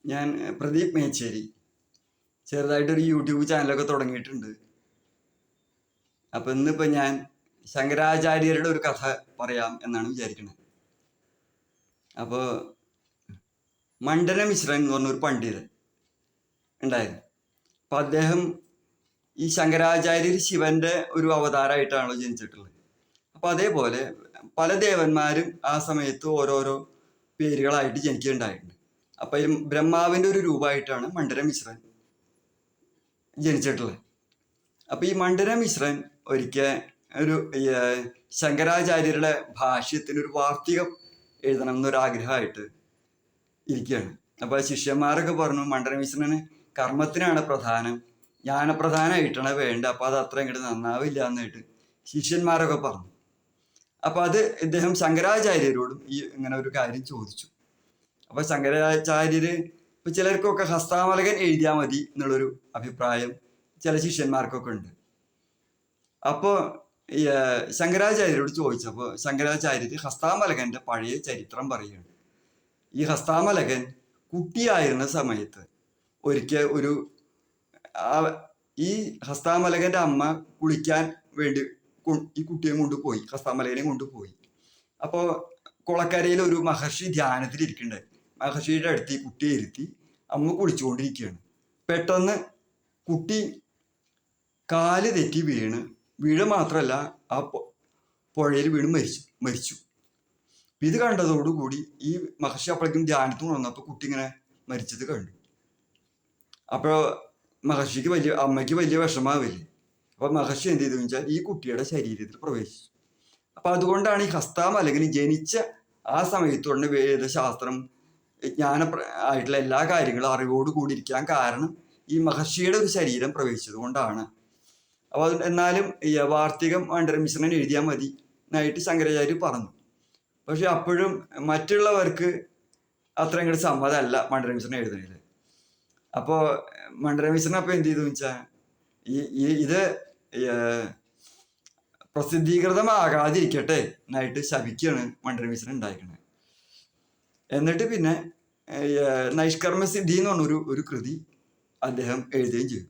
ഞാൻ പ്രദീപ് മേച്ചേരി. ചെറുതായിട്ടൊരു യൂട്യൂബ് ചാനലൊക്കെ തുടങ്ങിയിട്ടുണ്ട്. അപ്പം ഇന്നിപ്പോൾ ഞാൻ ശങ്കരാചാര്യരുടെ ഒരു കഥ പറയാം എന്നാണ് വിചാരിക്കുന്നത്. അപ്പോൾ മണ്ഡന മിശ്രൻ എന്ന് പറഞ്ഞൊരു പണ്ഡിതൻ ഉണ്ടായിരുന്നു. അപ്പം അദ്ദേഹം ഈ ശങ്കരാചാര്യർ ശിവന്റെ ഒരു അവതാരമായിട്ടാണല്ലോ ജനിച്ചിട്ടുള്ളത്. അപ്പം അതേപോലെ പല ദേവന്മാരും ആ സമയത്ത് ഓരോരോ പേരുകളായിട്ട് ജനിക്കുകയുണ്ടായിട്ടുണ്ട്. അപ്പം ഈ ബ്രഹ്മാവിൻ്റെ ഒരു രൂപമായിട്ടാണ് മണ്ഡന മിശ്രൻ ജനിച്ചിട്ടുള്ളത്. അപ്പം ഈ മണ്ഡന മിശ്രൻ ഒരിക്കൽ ഒരു ശങ്കരാചാര്യരുടെ ഭാഷ്യത്തിനൊരു വാർത്തികം എഴുതണം എന്നൊരാഗ്രഹമായിട്ട് ഇരിക്കുകയാണ്. അപ്പോൾ ശിഷ്യന്മാരൊക്കെ പറഞ്ഞു മണ്ഡന മിശ്രന് കർമ്മത്തിനാണ് പ്രധാനം, ജ്ഞാനപ്രധാനമായിട്ടാണ് വേണ്ടത്, അപ്പോൾ അത് അത്ര ഇങ്ങോട്ട് നന്നാവില്ല എന്നായിട്ട് ശിഷ്യന്മാരൊക്കെ പറഞ്ഞു. അപ്പോൾ അത് ഇദ്ദേഹം ശങ്കരാചാര്യരോടും ഇങ്ങനെ ഒരു കാര്യം ചോദിച്ചു. അപ്പോൾ ശങ്കരാചാര്യര് ഇപ്പം ചിലർക്കൊക്കെ ഹസ്താമലകൻ എഴുതിയാൽ മതി എന്നുള്ളൊരു അഭിപ്രായം ചില ശിഷ്യന്മാർക്കൊക്കെ ഉണ്ട്. അപ്പോൾ ഈ ശങ്കരാചാര്യരോട് ചോദിച്ചപ്പോൾ ശങ്കരാചാര്യർ ഹസ്താമലകൻ്റെ പഴയ ചരിത്രം പറയുകയാണ്. ഈ ഹസ്താമലകൻ കുട്ടിയായിരുന്ന സമയത്ത് ഒരിക്കൽ ഈ ഹസ്താമലകൻ്റെ അമ്മ കുളിക്കാൻ വേണ്ടി ഈ കുട്ടിയെ കൊണ്ടുപോയി, ഹസ്താമലകനെ കൊണ്ടുപോയി. അപ്പോൾ കുളക്കരയിൽ ഒരു മഹർഷി ധ്യാനത്തിലിരിക്കുന്നുണ്ടായി. മഹർഷിയുടെ അടുത്ത് ഈ കുട്ടിയെ ഇരുത്തി അമ്മ കുളിച്ചുകൊണ്ടിരിക്കുകയാണ്. പെട്ടെന്ന് കുട്ടി കാല് തെറ്റി വീഴ മാത്രമല്ല ആ പുഴയിൽ വീണ് മരിച്ചു. ഇത് കണ്ടതോടുകൂടി ഈ മഹർഷി അപ്പോഴേക്കും ധ്യാനത്തിന് വന്നപ്പോൾ കുട്ടി ഇങ്ങനെ മരിച്ചത് കണ്ടു. അപ്പോൾ അമ്മയ്ക്ക് വലിയ വിഷമാവില്ലേ. അപ്പോൾ മഹർഷി എന്ത് ചെയ്തു വെച്ചാൽ ഈ കുട്ടിയുടെ ശരീരത്തിൽ പ്രവേശിച്ചു. അപ്പം അതുകൊണ്ടാണ് ഈ ഹസ്താമലകന് ജനിച്ച ആ സമയത്തുകൊണ്ട് വേദശാസ്ത്രം ആയിട്ടുള്ള എല്ലാ കാര്യങ്ങളും അറിവോട് കൂടിയിരിക്കാൻ കാരണം ഈ മഹർഷിയുടെ ഒരു ശരീരം പ്രവേശിച്ചത് കൊണ്ടാണ്. അപ്പോൾ എന്നാലും ഈ വാർത്തികം മണ്ഡന മിശ്രൻ എഴുതിയാൽ മതി എന്നായിട്ട് ശങ്കരാചാര്യർ പറഞ്ഞു. പക്ഷെ അപ്പോഴും മറ്റുള്ളവർക്ക് അത്ര ഇങ്ങോട്ട് സമ്മതമല്ല മണ്ഡന മിശ്രൻ എഴുതുന്നതിൽ. അപ്പോൾ മണ്ഡന മിശ്രൻ അപ്പോൾ എന്ത് ചെയ്തു വെച്ചാൽ ഇത് പ്രസിദ്ധീകൃതമാകാതിരിക്കട്ടെ എന്നായിട്ട് ശപിക്കുകയാണ് മണ്ഡന മിശ്രൻ ഉണ്ടായിരിക്കുന്നത്. എന്നിട്ട് പിന്നെ നൈഷ്കർമ്മസിദ്ധി എന്ന് പറഞ്ഞൊരു ഒരു കൃതി അദ്ദേഹം എഴുതുകയും ചെയ്തു.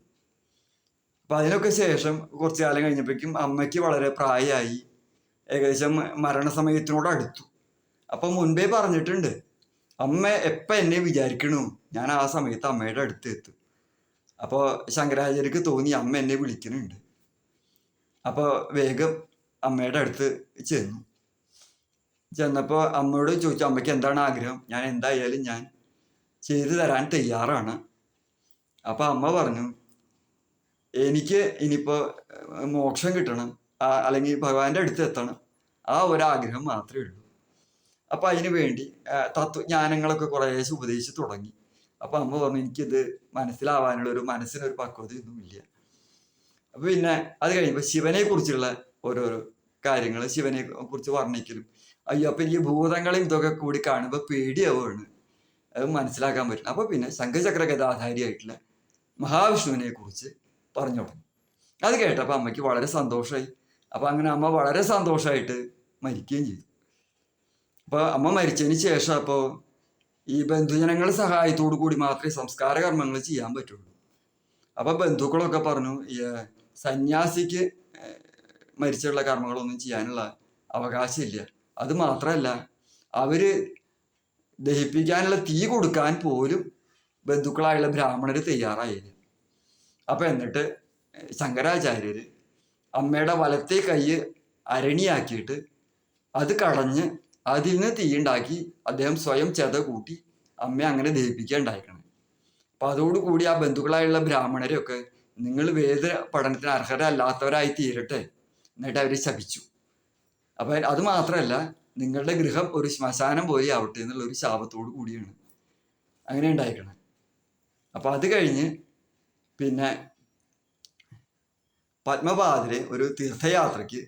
അപ്പം അതിനൊക്കെ ശേഷം കുറച്ചു കാലം കഴിഞ്ഞപ്പോഴേക്കും അമ്മയ്ക്ക് വളരെ പ്രായമായി, ഏകദേശം മരണസമയത്തിനോട് അടുത്തു. അപ്പം മുൻപേ പറഞ്ഞിട്ടുണ്ട്, അമ്മ എപ്പം എന്നെ വിചാരിക്കണു ഞാൻ ആ സമയത്ത് അമ്മയുടെ അടുത്ത് എത്തും. അപ്പോൾ ശങ്കരാചാര്യർക്ക് തോന്നി അമ്മ എന്നെ വിളിക്കുന്നുണ്ട്. അപ്പോൾ വേഗം അമ്മയുടെ അടുത്ത് ചെന്നപ്പോൾ അമ്മയോട് ചോദിച്ചു, അമ്മയ്ക്ക് എന്താണ് ആഗ്രഹം, ഞാൻ എന്തായാലും ഞാൻ ചെയ്തു തരാൻ തയ്യാറാണ്. അപ്പോൾ അമ്മ പറഞ്ഞു, എനിക്ക് ഇനിയിപ്പോൾ മോക്ഷം കിട്ടണം, അല്ലെങ്കിൽ ഭഗവാന്റെ അടുത്ത് എത്തണം, ആ ഒരാഗ്രഹം മാത്രമേ ഉള്ളൂ. അപ്പം അതിന് വേണ്ടി തത്വജ്ഞാനങ്ങളൊക്കെ കുറേശ്ശെ ഉപദേശിച്ച് തുടങ്ങി. അപ്പം അമ്മ പറഞ്ഞു, എനിക്കിത് മനസ്സിലാവാനുള്ള മനസ്സിനൊരു പക്വതയൊന്നുമില്ല. അപ്പം പിന്നെ അത് കഴിയുമ്പോൾ ശിവനെ കുറിച്ചുള്ള ഓരോരോ കാര്യങ്ങൾ, ശിവനെ കുറിച്ച് വർണ്ണിക്കലും, അയ്യോ അപ്പം എനിക്ക് ഭൂതങ്ങളെയും ഇതൊക്കെ കൂടി കാണുമ്പോൾ പേടിയാവുകയാണ്, അത് മനസ്സിലാക്കാൻ പറ്റില്ല. അപ്പോൾ പിന്നെ ശംഖചക്ര ഗദാധാരിയായിട്ടുള്ള മഹാവിഷ്ണുവിനെ കുറിച്ച് പറഞ്ഞു തുടങ്ങി. അത് കേട്ടപ്പോൾ അമ്മയ്ക്ക് വളരെ സന്തോഷമായി. അപ്പം അങ്ങനെ അമ്മ വളരെ സന്തോഷമായിട്ട് മരിക്കുകയും ചെയ്തു. അപ്പോൾ അമ്മ മരിച്ചതിന് ശേഷം അപ്പോൾ ഈ ബന്ധുജനങ്ങളുടെ സഹായത്തോടു കൂടി മാത്രമേ സംസ്കാര കർമ്മങ്ങൾ ചെയ്യാൻ പറ്റുള്ളൂ. അപ്പോൾ ബന്ധുക്കളൊക്കെ പറഞ്ഞു, സന്യാസിക്ക് മരിച്ചുള്ള കർമ്മങ്ങളൊന്നും ചെയ്യാനുള്ള അവകാശമില്ല. അത് മാത്രമല്ല, അവർ ദഹിപ്പിക്കാനുള്ള തീ കൊടുക്കാൻ പോലും ബന്ധുക്കളായുള്ള ബ്രാഹ്മണർ തയ്യാറായില്ല. അപ്പം എന്നിട്ട് ശങ്കരാചാര്യർ അമ്മയുടെ വലത്തെ കൈ അരണിയാക്കിയിട്ട് അത് കടഞ്ഞ് അതിൽ നിന്ന് തീയുണ്ടാക്കി അദ്ദേഹം സ്വയം ചെത കൂട്ടി അമ്മയെ അങ്ങനെ ദഹിപ്പിക്കുകയുണ്ടായിരിക്കണം. അപ്പം അതോടുകൂടി ആ ബന്ധുക്കളായുള്ള ബ്രാഹ്മണരെയൊക്കെ നിങ്ങൾ വേദ പഠനത്തിന് അർഹരല്ലാത്തവരായി തീരട്ടെ എന്നിട്ട് അവർ ശപിച്ചു. അപ്പം അത് മാത്രമല്ല, നിങ്ങളുടെ ഗൃഹം ഒരു ശ്മശാനം പോലെ ആവട്ടെ എന്നുള്ള ഒരു ശാപത്തോടു കൂടിയാണ് അങ്ങനെ ഉണ്ടായിരിക്കണം. അപ്പം അത് കഴിഞ്ഞ് പിന്നെ പത്മപാദരെ ഒരു തീർത്ഥയാത്രയ്ക്ക്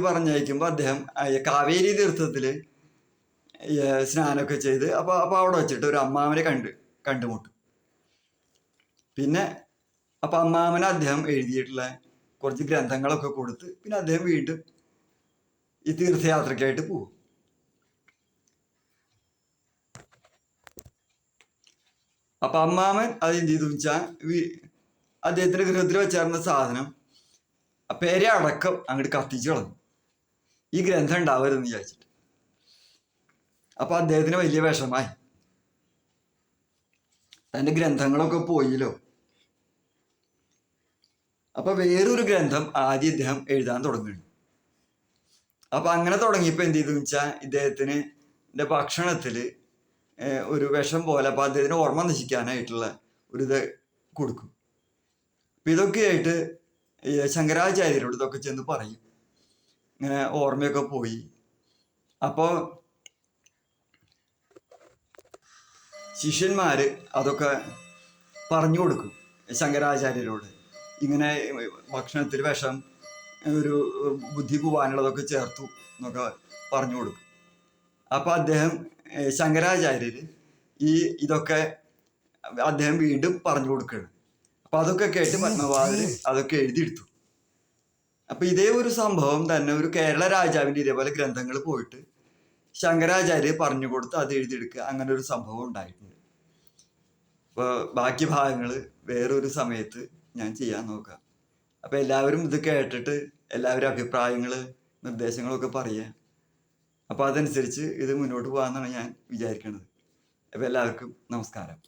പറഞ്ഞയക്കുമ്പോൾ അദ്ദേഹം കാവേരി തീർത്ഥത്തിൽ സ്നാനമൊക്കെ ചെയ്ത് അപ്പോൾ അവിടെ വെച്ചിട്ട് ഒരു അമ്മാവനെ കണ്ടുമുട്ടും. പിന്നെ അപ്പം അമ്മാവനെ അദ്ദേഹം എഴുതിയിട്ടുള്ള കുറച്ച് ഗ്രന്ഥങ്ങളൊക്കെ കൊടുത്ത് പിന്നെ അദ്ദേഹം വീണ്ടും ഈ തീർത്ഥയാത്രയ്ക്കായിട്ട് പോകും. അപ്പൊ അമ്മാമൻ അത് എന്ത് ചെയ്തു വെച്ചാൽ അദ്ദേഹത്തിന്റെ ഗൃഹത്തിൽ വെച്ചായിരുന്ന സാധനം പേരെ അടക്കം അങ്ങോട്ട് കത്തിച്ചു കളഞ്ഞു, ഈ ഗ്രന്ഥം ഉണ്ടാവരുതെന്ന് വിചാരിച്ചിട്ട്. അപ്പൊ അദ്ദേഹത്തിന് വലിയ വിഷമായി, തന്റെ ഗ്രന്ഥങ്ങളൊക്കെ പോയില്ലോ. അപ്പൊ വേറൊരു ഗ്രന്ഥം ആദ്യം ഇദ്ദേഹം എഴുതാൻ തുടങ്ങുന്നു. അപ്പൊ അങ്ങനെ തുടങ്ങിയപ്പോ എന്ത് ചെയ്തു വെച്ചാൽ ഇദ്ദേഹത്തിന് ഭക്ഷണത്തില് ഒരു വിഷം പോലെ, അപ്പൊ അദ്ദേഹത്തിന് ഓർമ്മ നശിക്കാനായിട്ടുള്ള ഒരു ഇത് കൊടുക്കും. അപ്പൊ ഇതൊക്കെയായിട്ട് ശങ്കരാചാര്യരോട് ഇതൊക്കെ ചെന്ന് പറയും, ഇങ്ങനെ ഓർമ്മയൊക്കെ പോയി. അപ്പോൾ ശിഷ്യന്മാര് അതൊക്കെ പറഞ്ഞു കൊടുക്കും ശങ്കരാചാര്യരോട്, ഇങ്ങനെ ഭക്ഷണത്തിൽ വിഷം, ഒരു ബുദ്ധി പോവാനുള്ളതൊക്കെ ചേർത്തു എന്നൊക്കെ പറഞ്ഞു കൊടുക്കും. അപ്പൊ അദ്ദേഹം ശങ്കരാചാര്യര് ഇതൊക്കെ അദ്ദേഹം വീണ്ടും പറഞ്ഞു കൊടുക്കുകയാണ്. അപ്പൊ അതൊക്കെ കേട്ട് പത്മപാദര് അതൊക്കെ എഴുതിയെടുത്തു. അപ്പൊ ഇതേ ഒരു സംഭവം തന്നെ ഒരു കേരള രാജാവിന്റെ ഇതേപോലെ ഗ്രന്ഥങ്ങൾ പോയിട്ട് ശങ്കരാചാര്യ പറഞ്ഞു കൊടുത്ത് അത് എഴുതിയെടുക്കുക, അങ്ങനെ ഒരു സംഭവം ഉണ്ടായിട്ടുണ്ട്. അപ്പോൾ ബാക്കി ഭാഗങ്ങൾ വേറൊരു സമയത്ത് ഞാൻ ചെയ്യാൻ നോക്കാം. അപ്പൊ എല്ലാവരും ഇത് കേട്ടിട്ട് എല്ലാവരും അഭിപ്രായങ്ങൾ നിർദ്ദേശങ്ങളൊക്കെ പറയുക. അപ്പൊ അതനുസരിച്ച് ഇത് മുന്നോട്ട് പോകാമെന്നാണ് ഞാൻ വിചാരിക്കുന്നത്. അപ്പൊ എല്ലാവർക്കും നമസ്കാരം.